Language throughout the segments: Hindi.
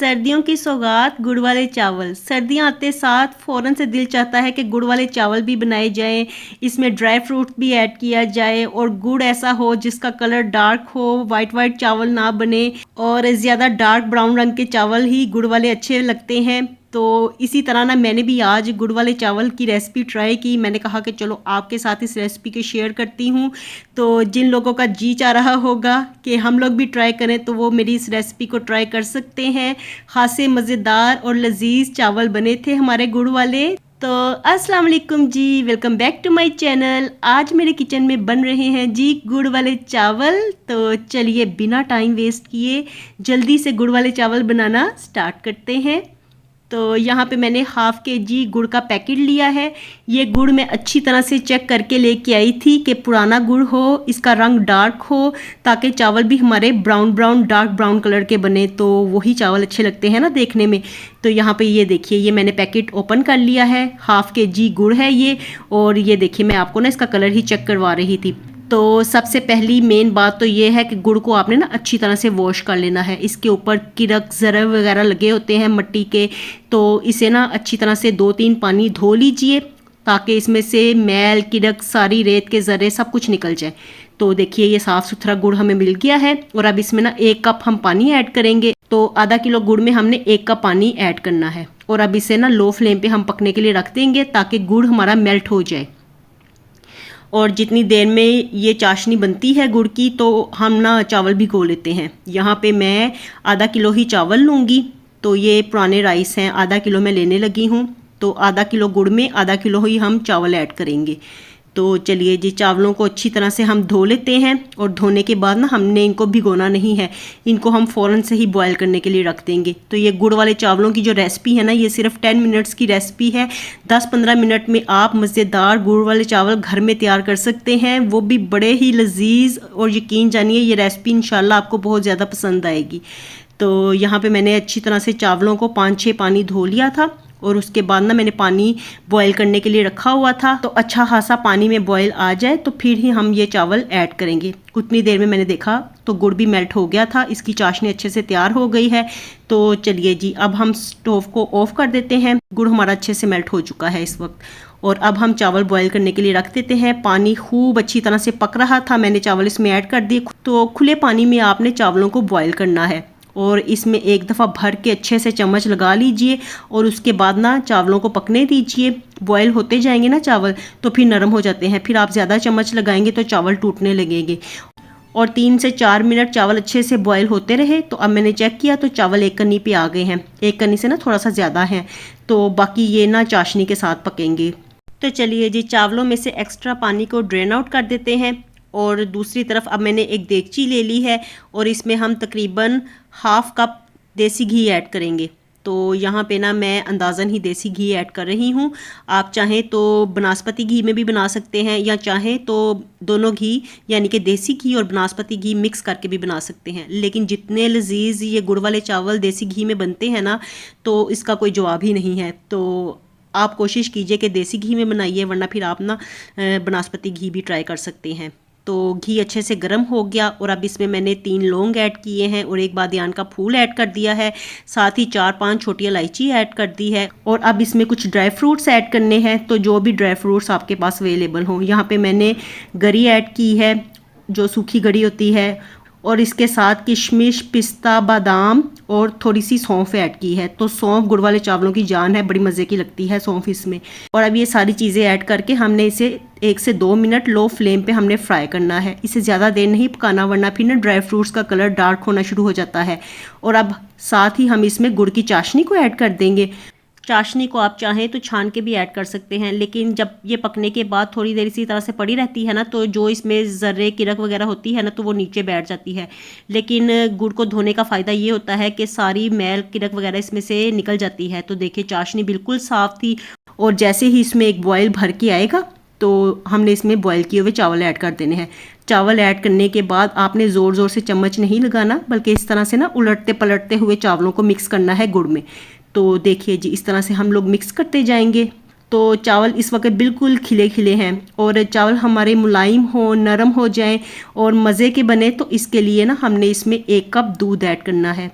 सर्दियों की सौगात गुड़ वाले चावल। सर्दियां आते साथ फ़ौरन से दिल चाहता है कि गुड़ वाले चावल भी बनाए जाएं, इसमें ड्राई फ्रूट भी ऐड किया जाए और गुड़ ऐसा हो जिसका कलर डार्क हो, वाइट वाइट चावल ना बने और ज़्यादा डार्क ब्राउन रंग के चावल ही गुड़ वाले अच्छे लगते हैं। तो इसी तरह ना मैंने भी आज गुड़ वाले चावल की रेसिपी ट्राई की। मैंने कहा कि चलो आपके साथ इस रेसिपी को शेयर करती हूँ। तो जिन लोगों का जी चाह रहा होगा कि हम लोग भी ट्राई करें तो वो मेरी इस रेसिपी को ट्राई कर सकते हैं। खासे मज़ेदार और लजीज चावल बने थे हमारे गुड़ वाले। तो अस्सलाम वालेकुम जी, welcome back to my channel. आज मेरे किचन में बन रहे हैं जी गुड़ वाले चावल। तो चलिए बिना टाइम वेस्ट किए जल्दी से गुड़ वाले चावल बनाना स्टार्ट करते हैं। तो यहाँ पे मैंने हाफ़ केजी गुड़ का पैकेट लिया है। ये गुड़ मैं अच्छी तरह से चेक करके लेके आई थी कि पुराना गुड़ हो, इसका रंग डार्क हो, ताकि चावल भी हमारे ब्राउन डार्क ब्राउन कलर के बने, तो वही चावल अच्छे लगते हैं ना देखने में। तो यहाँ पे ये देखिए, ये मैंने पैकेट ओपन कर लिया है। हाफ़ केजी गुड़ है ये। और ये देखिए, मैं आपको ना इसका कलर ही चेक करवा रही थी। तो सबसे पहली मेन बात तो ये है कि गुड़ को आपने ना अच्छी तरह से वॉश कर लेना है। इसके ऊपर किरक ज़रे वगैरह लगे होते हैं मिट्टी के, तो इसे ना अच्छी तरह से 2-3 पानी धो लीजिए ताकि इसमें से मैल किरक सारी रेत के ज़रे सब कुछ निकल जाए। तो देखिए, ये साफ़ सुथरा गुड़ हमें मिल गया है। और अब इसमें ना 1 कप हम पानी ऐड करेंगे। तो आधा किलो गुड़ में हमने 1 कप पानी ऐड करना है। और अब इसे ना लो फ्लेम पे हम पकने के लिए रख देंगे ताकि गुड़ हमारा मेल्ट हो जाए। और जितनी देर में ये चाशनी बनती है गुड़ की, तो हम ना चावल भिगो लेते हैं। यहाँ पे मैं आधा किलो ही चावल लूँगी। तो ये पुराने राइस हैं, आधा किलो मैं लेने लगी हूँ। तो आधा किलो गुड़ में आधा किलो ही हम चावल ऐड करेंगे। तो चलिए जी, चावलों को अच्छी तरह से हम धो लेते हैं। और धोने के बाद ना हमने इनको भिगोना नहीं है, इनको हम फ़ौरन से ही बॉयल करने के लिए रख देंगे। तो ये गुड़ वाले चावलों की जो रेसिपी है ना, ये सिर्फ 10 मिनट्स की रेसिपी है। 10-15 मिनट में आप मज़ेदार गुड़ वाले चावल घर में तैयार कर सकते हैं, वो भी बड़े ही लजीज। और यकीन जानिए, ये रेसिपी इंशाल्लाह आपको बहुत ज़्यादा पसंद आएगी। तो यहाँ पे मैंने अच्छी तरह से चावलों को 5-6 पानी धो लिया था। और उसके बाद ना मैंने पानी बॉयल करने के लिए रखा हुआ था। तो अच्छा खासा पानी में बॉयल आ जाए तो फिर ही हम ये चावल ऐड करेंगे। उतनी देर में मैंने देखा तो गुड़ भी मेल्ट हो गया था, इसकी चाशनी अच्छे से तैयार हो गई है। तो चलिए जी, अब हम स्टोव को ऑफ कर देते हैं। गुड़ हमारा अच्छे से मेल्ट हो चुका है इस वक्त। और अब हम चावल बॉयल करने के लिए रख देते हैं। पानी खूब अच्छी तरह से पक रहा था, मैंने चावल इसमें ऐड कर दिए। तो खुले पानी में आपने चावलों को बॉयल करना है। और इसमें एक दफ़ा भर के अच्छे से चम्मच लगा लीजिए और उसके बाद ना चावलों को पकने दीजिए। बॉयल होते जाएंगे ना चावल तो फिर नरम हो जाते हैं, फिर आप ज़्यादा चम्मच लगाएंगे तो चावल टूटने लगेंगे। और 3 से 4 मिनट चावल अच्छे से बॉयल होते रहे। तो अब मैंने चेक किया तो चावल 1 कन्नी पे आ गए हैं, 1 कन्नी से ना थोड़ा सा ज़्यादा है। तो बाकी ये ना चाशनी के साथ पकेंगे। तो चलिए जी, चावलों में से एक्स्ट्रा पानी को ड्रेन आउट कर देते हैं। और दूसरी तरफ अब मैंने एक देगची ले ली है और इसमें हम तकरीबन हाफ़ कप देसी घी ऐड करेंगे। तो यहाँ पे ना मैं अंदाज़न ही देसी घी ऐड कर रही हूँ। आप चाहें तो बनास्पति घी में भी बना सकते हैं, या चाहें तो दोनों घी यानी कि देसी घी और बनास्पति घी मिक्स करके भी बना सकते हैं। लेकिन जितने लजीज ये गुड़ वाले चावल देसी घी में बनते हैं ना, तो इसका कोई जवाब ही नहीं है। तो आप कोशिश कीजिए कि देसी घी में बनाइए, वरना फिर आप ना बनास्पति घी भी ट्राई कर सकते हैं। तो घी अच्छे से गर्म हो गया और अब इसमें मैंने 3 लौंग ऐड किए हैं और 1 बादियान का फूल ऐड कर दिया है। साथ ही 4-5 छोटी इलायची ऐड कर दी है। और अब इसमें कुछ ड्राई फ्रूट्स ऐड करने हैं। तो जो भी ड्राई फ्रूट्स आपके पास अवेलेबल हों, यहाँ पे मैंने गरी ऐड की है, जो सूखी गरी होती है। और इसके साथ किशमिश, पिस्ता, बादाम और थोड़ी सी सौंफ ऐड की है। तो सौंफ गुड़ वाले चावलों की जान है, बड़ी मज़े की लगती है सौंफ इसमें। और अब ये सारी चीज़ें ऐड करके हमने इसे 1 से 2 मिनट लो फ्लेम पे हमने फ्राई करना है। इसे ज़्यादा देर नहीं पकाना, वरना फिर ना ड्राई फ्रूट्स का कलर डार्क होना शुरू हो जाता है। और अब साथ ही हम इसमें गुड़ की चाशनी को ऐड कर देंगे। चाशनी को आप चाहें तो छान के भी ऐड कर सकते हैं, लेकिन जब ये पकने के बाद थोड़ी देर इसी तरह से पड़ी रहती है ना, तो जो इसमें ज़र्रे किरक वगैरह होती है ना, तो वो नीचे बैठ जाती है। लेकिन गुड़ को धोने का फ़ायदा ये होता है कि सारी मैल किरक वगैरह इसमें से निकल जाती है। तो देखिए, चाशनी बिल्कुल साफ़ थी। और जैसे ही इसमें एक बॉयल भर के आएगा तो हमने इसमें बॉयल किए हुए चावल ऐड कर देने हैं। चावल ऐड करने के बाद आपने ज़ोर ज़ोर से चम्मच नहीं लगाना, बल्कि इस तरह से ना उलटते पलटते हुए चावलों को मिक्स करना है गुड़ में। तो देखिए जी, इस तरह से हम लोग मिक्स करते जाएंगे। तो चावल इस वक्त बिल्कुल खिले खिले हैं और चावल हमारे मुलायम हो, नरम हो जाएं और मज़े के बने, तो इसके लिए ना हमने इसमें 1 कप दूध ऐड करना है।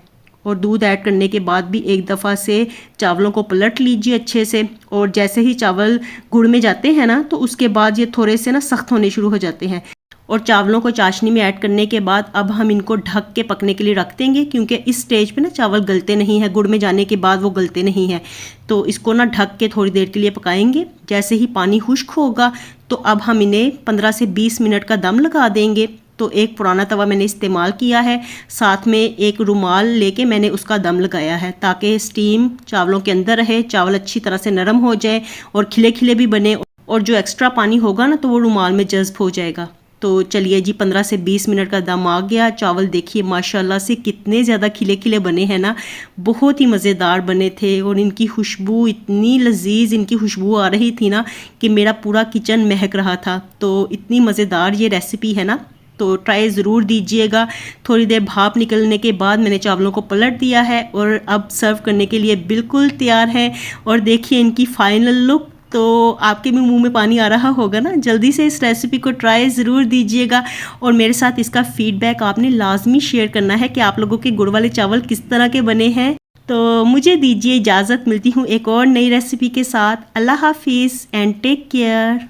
और दूध ऐड करने के बाद भी एक दफ़ा से चावलों को पलट लीजिए अच्छे से। और जैसे ही चावल गुड़ में जाते हैं ना तो उसके बाद ये थोड़े से ना सख्त होने शुरू हो जाते हैं। और चावलों को चाशनी में ऐड करने के बाद अब हम इनको ढक के पकने के लिए रख देंगे, क्योंकि इस स्टेज पे ना चावल गलते नहीं हैं, गुड़ में जाने के बाद वो गलते नहीं हैं। तो इसको ना ढक के थोड़ी देर के लिए पकाएंगे। जैसे ही पानी खुश्क होगा तो अब हम इन्हें 15 से 20 मिनट का दम लगा देंगे। तो एक पुराना तवा मैंने इस्तेमाल किया है, साथ में एक रुमाल लेके मैंने उसका दम लगाया है ताकि स्टीम चावलों के अंदर रहे, चावल अच्छी तरह से नरम हो जाए और खिले खिले भी बने, और जो एक्स्ट्रा पानी होगा ना तो वो रुमाल में जज्ब हो जाएगा। तो चलिए जी 15 से 20 मिनट का दम आ गया। चावल देखिए माशाल्लाह से कितने ज़्यादा खिले खिले बने हैं ना, बहुत ही मज़ेदार बने थे। और इनकी खुशबू इतनी लजीज, इनकी खुशबू आ रही थी ना कि मेरा पूरा किचन महक रहा था। तो इतनी मज़ेदार ये रेसिपी है ना, तो ट्राई ज़रूर दीजिएगा। थोड़ी देर भाप निकलने के बाद मैंने चावलों को पलट दिया है और अब सर्व करने के लिए बिल्कुल तैयार है। और देखिए इनकी फाइनल लुक, तो आपके भी मुंह में पानी आ रहा होगा ना। जल्दी से इस रेसिपी को ट्राई ज़रूर दीजिएगा और मेरे साथ इसका फीडबैक आपने लाजमी शेयर करना है कि आप लोगों के गुड़ वाले चावल किस तरह के बने हैं। तो मुझे दीजिए इजाज़त, मिलती हूँ एक और नई रेसिपी के साथ। अल्लाह हाफिज़ एंड टेक केयर।